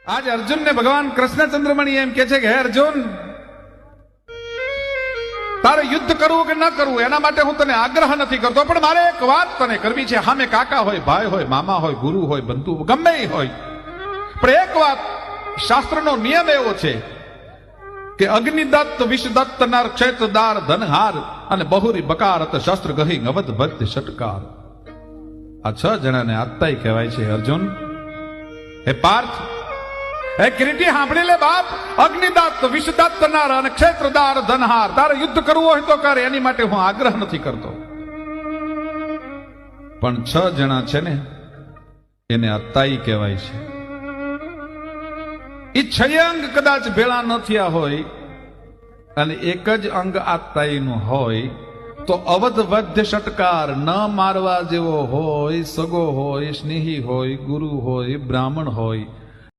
आज अर्जुन ने भगवान कृष्णचंद्रमणि एम के हे अर्जुन तारे युद्ध करવું કે ન કરવું એના માટે હું તને આગ્રહ નથી કરતો, પણ મારે એક વાત તને કરવી છે. સામે કાકા હોય, ભાઈ હોય, મામા હોય, ગુરુ હોય, બંધુ ગમે હોય, પણ એક વાત શાસ્ત્રનો નિયમ એવો છે કે અગ્નિદત્ત, વિષદત્ત, નર, ક્ષેત્રદાર, ધનહાર અને બહુરી બકારત, શસ્ત્ર ગહી અવધ ભક્ત ષટકાર. આ 6 જણાને આત્તાઈ કહેવાય છે. અર્જુન, હે પાર્થ, હે કિરીટી, સાંભળી લે બાપ. અગ્નિદત્ત, વિષદત્ત, નર અને ક્ષેત્રદાર, ધનહાર, તારે યુદ્ધ કરવું હોય તો કર, એની માટે હું આગ્રહ નથી કરતો, પણ 6 જણા છે ને એને આત્તાઈ કહેવાય છે. એ 6 અંગ કદાચ ભેળા ન થયા હોય અને એક જ અંગ આત્તાઈનું હોય તો અવધ વધ્ય ષટકાર, ન મારવા જેવો હોય, સગો હોય, સ્નેહી હોય, ગુરુ હોય, બ્રાહ્મણ હોય,